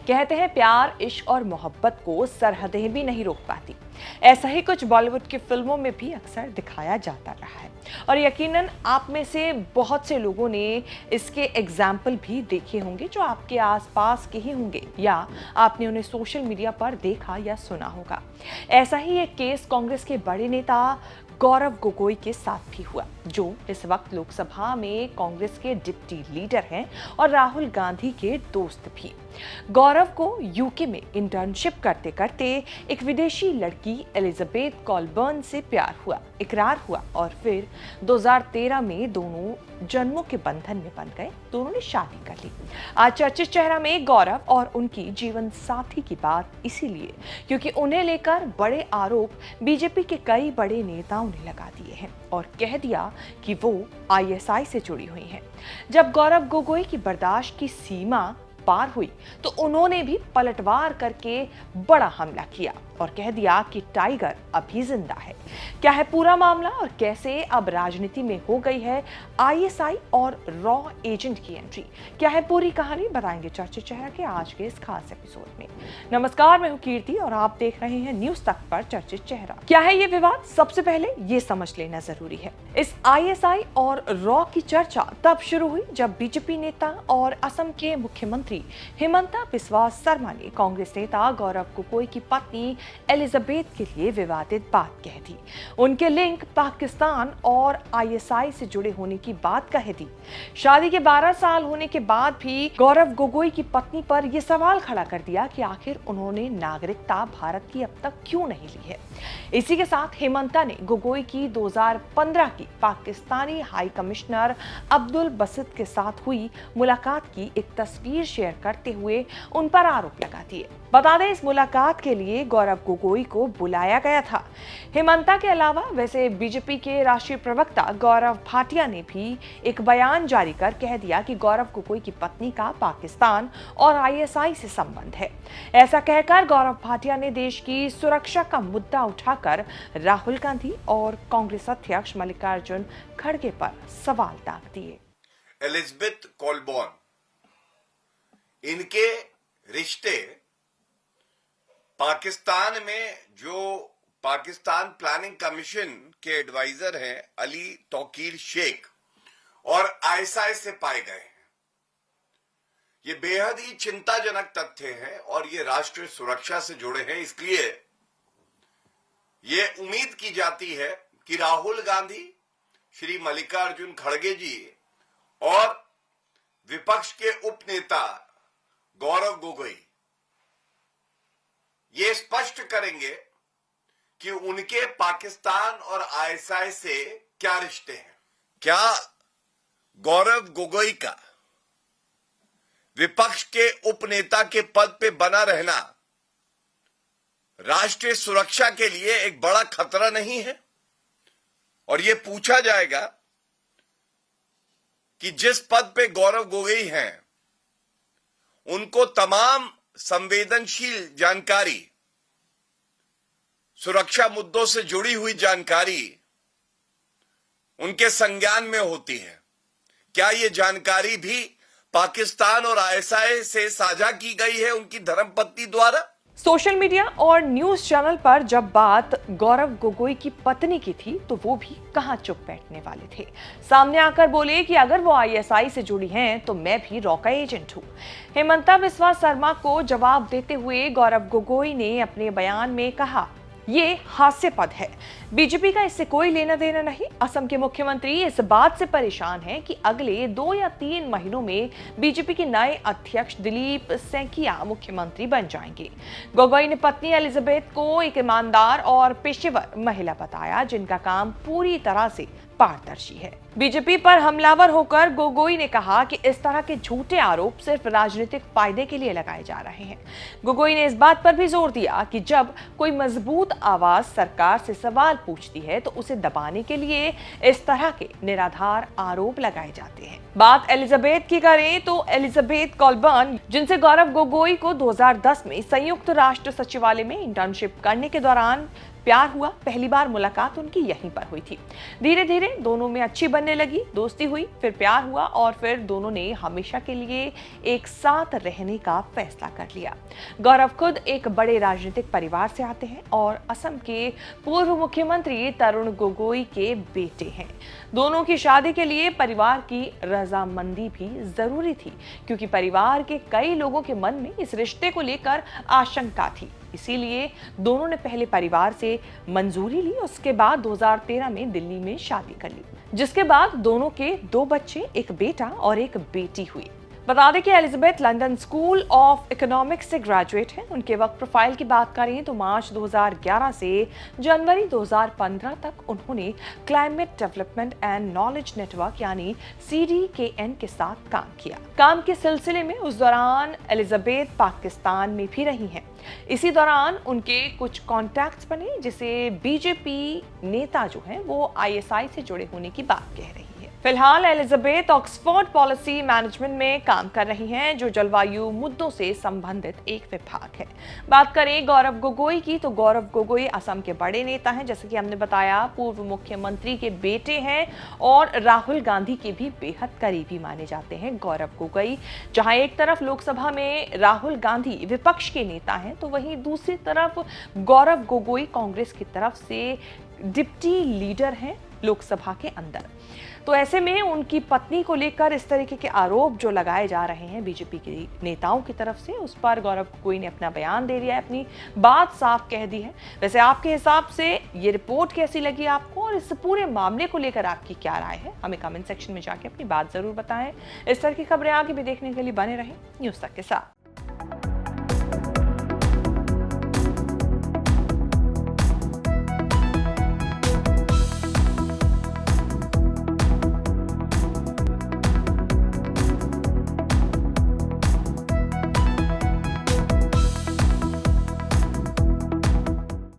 कहते हैं प्यार, इश्क और मोहब्बत को सरहदें भी नहीं रोक पाती। ऐसा ही कुछ बॉलीवुड की फिल्मों में भी अक्सर दिखाया जाता रहा है और यकीनन आप में से बहुत से लोगों ने इसके एग्जाम्पल भी देखे होंगे जो आपके आसपास के ही होंगे या आपने उन्हें सोशल मीडिया पर देखा या सुना होगा। ऐसा ही एक केस कांग्रेस के बड़े नेता गौरव गोगोई के साथ भी हुआ, जो इस वक्त लोकसभा में कांग्रेस के डिप्टी लीडर हैं और राहुल गांधी के दोस्त भी। गौरव को यूके में इंटर्नशिप करते करते एक विदेशी लड़की एलिजाबेथ कॉलबर्न से प्यार हुआ, इकरार हुआ और फिर 2013 में दोनों जन्मों के बंधन में बंध गए। दोनों ने शादी कर ली। आज चर्चित चेहरा में गौरव और उनकी जीवन साथी की बात इसीलिए क्योंकि उन्हें लेकर बड़े आरोप बीजेपी के कई बड़े नेताओं ने लगा दिए हैं और कह दिया कि वो आईएसआई से जुड़ी हुई हैं। जब गौरव गोगोई की बर्दाश्त की सीमा पार हुई तो उन्होंने भी पलटवार करके बड़ा हमला किया और कह दिया कि टाइगर अभी जिंदा है। क्या है पूरा मामला और कैसे अब राजनीति में हो गई है आईएसआई और रॉ एजेंट की एंट्री? क्या है पूरी कहानी, बताएंगे चर्चित चेहरा के आज के इस खास एपिसोड में। नमस्कार, मैं हूं कीर्ति और आप देख रहे हैं न्यूज तक पर चर्चित चेहरा। क्या है ये विवाद, सबसे पहले ये समझ लेना जरूरी है। इस आईएसआई और रॉ की चर्चा तब शुरू हुई जब बीजेपी नेता और असम के मुख्यमंत्री हिमंता बिस्वा शर्मा ने कांग्रेस नेता गौरव गोगोई की पत्नी एलिजाबेथ के लिए विवादित बात कह दी। उनके लिंक पाकिस्तान और आईएसआई से जुड़े होने की बात कह दी। शादी के 12 साल होने के बाद भी गौरव गोगोई की पत्नी पर यह सवाल खड़ा कर दिया कि आखिर उन्होंने नागरिकता भारत की अब तक क्यों नहीं ली है। इसी के साथ हिमंता ने गोगोई की 2015 की पाकिस्तानी हाई कमिश्नर अब्दुल बसित के साथ हुई मुलाकात की एक तस्वीर शेयर करते हुए उन पर आरोप लगा दिए। बता दें, इस मुलाकात के लिए गौरव गोगोई को बुलाया गया था। हिमंता के अलावा वैसे बीजेपी के राष्ट्रीय प्रवक्ता गौरव भाटिया ने भी एक बयान जारी कर कह दिया कि गौरव गोगोई की पत्नी का पाकिस्तान और आईएसआई से संबंध है। ऐसा कहकर गौरव भाटिया ने देश की सुरक्षा का मुद्दा उठाकर राहुल गांधी और कांग्रेस अध्यक्ष मल्लिकार्जुन खड़गे पर सवाल दाग दिए। एलिजाबेथ कॉलबर्न, इनके रिश्ते पाकिस्तान में जो पाकिस्तान प्लानिंग कमीशन के एडवाइजर हैं अली तौकीर शेख और आईएसआई से पाए गए हैं। ये बेहद ही चिंताजनक तथ्य है और ये राष्ट्रीय सुरक्षा से जुड़े हैं। इसलिए ये उम्मीद की जाती है कि राहुल गांधी, श्री मल्लिकार्जुन खड़गे जी और विपक्ष के उपनेता गौरव गोगोई ये स्पष्ट करेंगे कि उनके पाकिस्तान और आईएसआई से क्या रिश्ते हैं। क्या गौरव गोगोई का विपक्ष के उपनेता के पद पे बना रहना राष्ट्रीय सुरक्षा के लिए एक बड़ा खतरा नहीं है? और यह पूछा जाएगा कि जिस पद पे गौरव गोगोई हैं उनको तमाम संवेदनशील जानकारी, सुरक्षा मुद्दों से जुड़ी हुई जानकारी उनके संज्ञान में होती है। क्या ये जानकारी भी पाकिस्तान और आईएसआई से साझा की गई है उनकी धर्मपत्नी द्वारा? सोशल मीडिया और न्यूज चैनल पर जब बात गौरव गोगोई की पत्नी की थी तो वो भी कहां चुप बैठने वाले थे। सामने आकर बोले कि अगर वो आईएसआई से जुड़ी हैं तो मैं भी रॉ का एजेंट हूं। हिमंता बिस्वा शर्मा को जवाब देते हुए गौरव गोगोई ने अपने बयान में कहा, ये हास्यास्पद है, बीजेपी का इससे कोई लेना देना नहीं। असम के मुख्यमंत्री इस बात से परेशान हैं कि अगले 2 या 3 महीनों में बीजेपी के नए अध्यक्ष दिलीप सैकिया मुख्यमंत्री बन जाएंगे। गोगोई ने पत्नी एलिजाबेथ को एक ईमानदार और पेशेवर महिला बताया जिनका काम पूरी तरह से पारदर्शी है। बीजेपी पर हमलावर होकर गोगोई ने कहा कि इस तरह के झूठे आरोप सिर्फ राजनीतिक फायदे के लिए लगाए जा रहे हैं। गोगोई ने इस बात पर भी जोर दिया कि जब कोई मजबूत आवाज सरकार से सवाल पूछती है तो उसे दबाने के लिए इस तरह के निराधार आरोप लगाए जाते हैं। बात एलिजाबेथ की करें तो एलिजाबेथ कॉलबर्न, जिनसे गौरव गोगोई को 2010 में संयुक्त राष्ट्र सचिवालय में इंटर्नशिप करने के दौरान प्यार हुआ, पहली बार मुलाकात उनकी यहीं पर हुई थी। धीरे धीरे दोनों में अच्छी बनने लगी, दोस्ती हुई, फिर प्यार हुआ और फिर दोनों ने हमेशा के लिए एक साथ रहने का फैसला कर लिया। गौरव खुद एक बड़े राजनीतिक परिवार से आते हैं और असम के पूर्व मुख्यमंत्री तरुण गोगोई के बेटे हैं। दोनों की शादी के लिए परिवार की रजामंदी भी जरूरी थी, क्योंकि परिवार के कई लोगों के मन में इस रिश्ते को लेकर आशंका थी। इसीलिए दोनों ने पहले परिवार से मंजूरी ली, उसके बाद 2013 में दिल्ली में शादी कर ली, जिसके बाद दोनों के 2 बच्चे, एक बेटा और एक बेटी हुई। बता दें कि Elizabeth London school of economics से ग्रेजुएट हैं। उनके वर्क प्रोफाइल की बात करें तो मार्च 2011 से जनवरी 2015 तक उन्होंने climate development and knowledge network यानी CDKN के साथ काम किया। काम के सिलसिले में उस दौरान एलिजाबेथ पाकिस्तान में भी रही हैं। इसी दौरान उनके कुछ कॉन्टैक्ट्स बने, जिसे बीजेपी नेता जो हैं वो ISI से जुड़े होने की बात कह रही है। फिलहाल एलिजाबेथ ऑक्सफोर्ड पॉलिसी मैनेजमेंट में काम कर रही हैं, जो जलवायु मुद्दों से संबंधित एक विभाग है। बात करें गौरव गोगोई की, तो गौरव गोगोई असम के बड़े नेता हैं, जैसे कि हमने बताया, पूर्व मुख्यमंत्री के बेटे हैं और राहुल गांधी के भी बेहद करीबी माने जाते हैं गौरव गोगोई। जहां एक तरफ लोकसभा में राहुल गांधी विपक्ष के नेता हैं, तो वहीं दूसरी तरफ गौरव गोगोई कांग्रेस की तरफ से डिप्टी लीडर हैं लोकसभा के अंदर। तो ऐसे में उनकी पत्नी को लेकर इस तरीके के आरोप जो लगाए जा रहे हैं बीजेपी के नेताओं की तरफ से, उस पर गौरव गोगोई ने अपना बयान दे दिया है, अपनी बात साफ कह दी है। वैसे आपके हिसाब से ये रिपोर्ट कैसी लगी आपको, और इस पूरे मामले को लेकर आपकी क्या राय है, हमें कमेंट सेक्शन में जाके अपनी बात जरूर बताएं। इस तरह की खबरें आगे भी देखने के लिए बने रहें न्यूज़ तक के साथ।